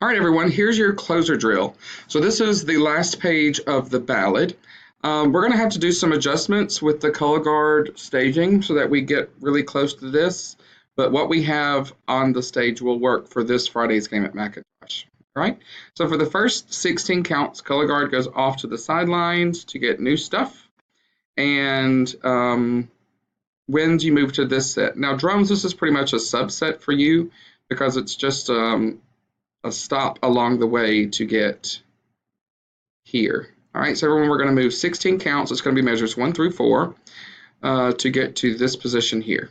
All right, everyone, here's your closer drill. So this is the last page of the ballad. We're going to have to do some adjustments with the color guard staging so that we get really close to this. But what we have on the stage will work for this Friday's game at Macintosh. All right, so for the first 16 counts, color guard goes off to the sidelines to get new stuff. And winds, you move to this set. Now, drums, this is pretty much a subset for you because it's just a stop along the way to get here. All right, so everyone, we're going to move 16 counts. It's going to be measures 1 through 4 to get to this position here.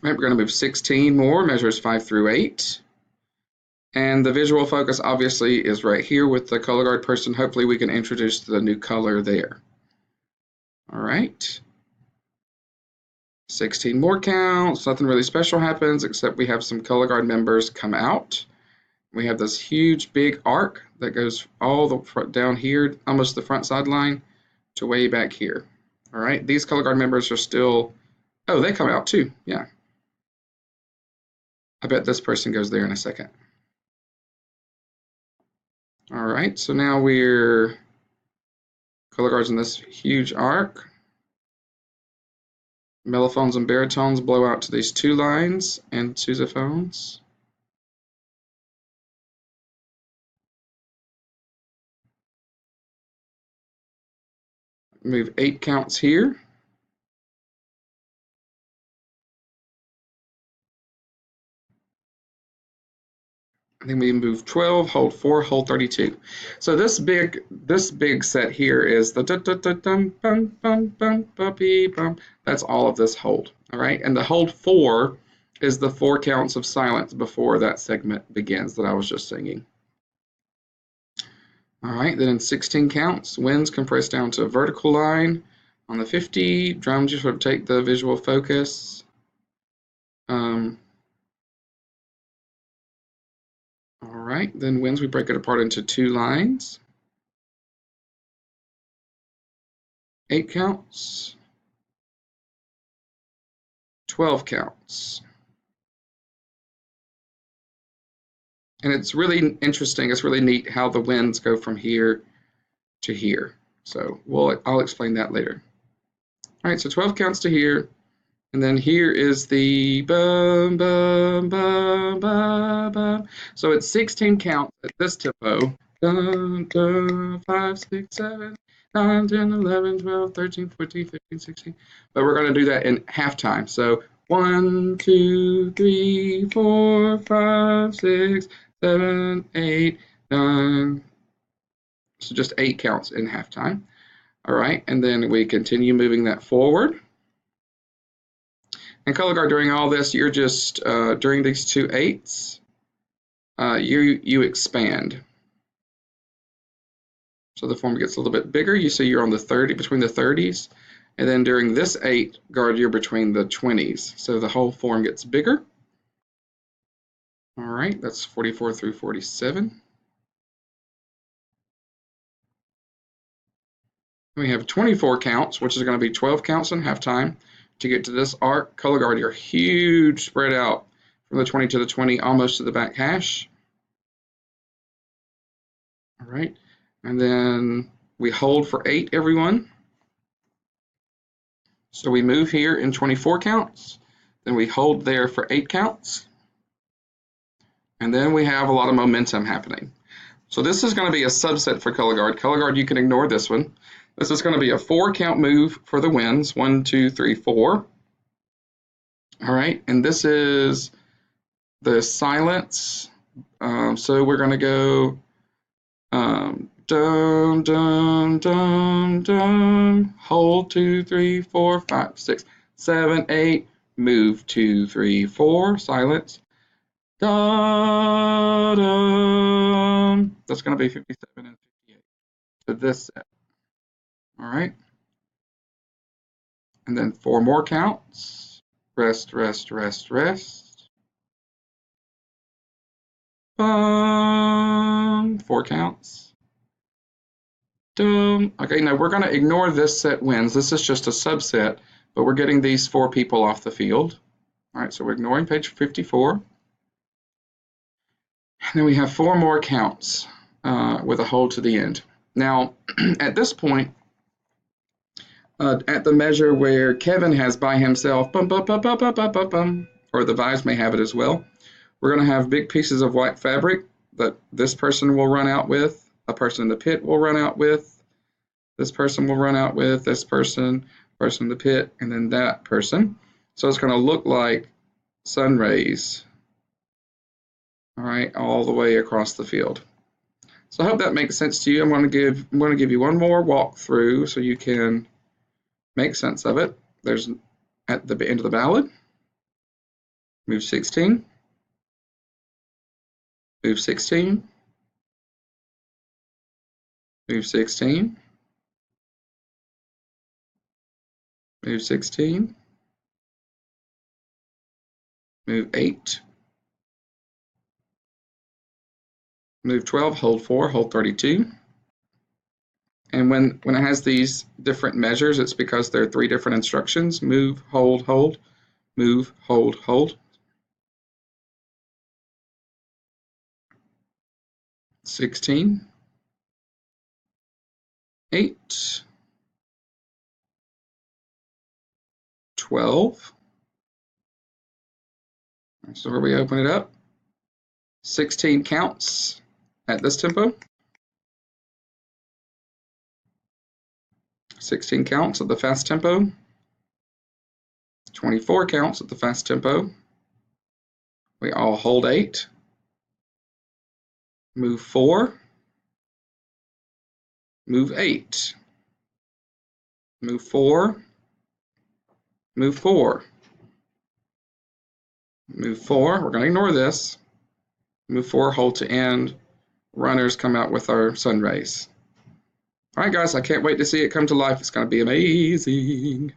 All right, we're going to move 16 more, measures 5 through 8. And the visual focus obviously is right here with the color guard person. Hopefully we can introduce the new color there. All right. 16 more counts. Nothing really special happens except we have some color guard members come out. We have this huge big arc that goes all the front down here, almost the front sideline, to way back here. All right, these color guard members are still, oh, they come out too, yeah. I bet this person goes there in a second. All right, so now we're color guards in this huge arc. Mellophones and baritones blow out to these 2 lines, and sousaphones. Move 8 counts here. I think we move 12, hold 4, hold 32. So this big set here is the dum bum bum bum bumpy bum. That's all of this hold. All right, and the hold 4 is the 4 counts of silence before that segment begins that I was just singing. All right, then in 16 counts, winds compress down to a vertical line on the 50. Drums, you sort of take the visual focus. All right, then winds, we break it apart into 2 lines. 8 counts. 12 counts. And it's really interesting, it's really neat how the winds go from here to here. So I'll explain that later. All right, so 12 counts to here. And then here is the bum, bum, bum, bum, bum. So it's 16 counts at this tempo. Dun, dun, 5, 6, 7, 9, 10, 11, 12, 13, 14, 15, 16. But we're going to do that in halftime. So 1, 2, 3, 4, 5, 6, 7, 8, 9. So just 8 counts in halftime. All right, and then we continue moving that forward. And color guard, during all this, you're just, during these 2 8s, you expand. So the form gets a little bit bigger. You see you're on the 30, between the 30s. And then during this 8 guard, you're between the 20s. So the whole form gets bigger. All right, that's 44 through 47. We have 24 counts, which is going to be 12 counts in halftime. To get to this arc, color guard, you're huge spread out from the 20 to the 20, almost to the back hash. All right, and then we hold for 8, everyone. So we move here in 24 counts, then we hold there for 8 counts, and then we have a lot of momentum happening. So this is going to be a subset for color guard. Color guard, you can ignore this one. This is going to be a 4 count move for the winds. 1, 2, 3, 4. All right, and this is the silence. So we're going to go dum, dum, dum, dum. Hold 2, 3, 4, 5, 6, 7, 8. Move 2, 3, 4. Silence. Da, dum. That's going to be 57 and 58 to this set. All right. And then 4 more counts. Rest, rest, rest, rest. 4 counts. Dum. Okay, now we're going to ignore this set wins. This is just a subset, but we're getting these 4 people off the field. All right, so we're ignoring page 54. then we have 4 more counts with a hold to the end. Now, at this point, at the measure where Kevin has by himself, bum, bum, bum, bum, bum, bum, bum, bum, or the Vise may have it as well, we're going to have big pieces of white fabric that this person will run out with, a person in the pit will run out with, this person will run out with, this person in the pit, and then that person. So it's going to look like sun rays, all right, all the way across the field. So I hope that makes sense to you. I'm going to give you one more walkthrough so you can make sense of it. There's at the end of the ballad, move 16, move 16, move 16, move 16, move 8, move 12, hold 4, hold 32. And when it has these different measures, it's because there are 3 different instructions: move, hold, hold, move, hold, hold. 16, 8, 12. So where we open it up, 16 counts at this tempo, 16 counts at the fast tempo, 24 counts at the fast tempo. We all hold 8, move 4, move 8, move 4, move 4, move 4. We're going to ignore this. Move 4, hold to end. Runners come out with our sun rays. All right, guys, I can't wait to see it come to life. It's going to be amazing.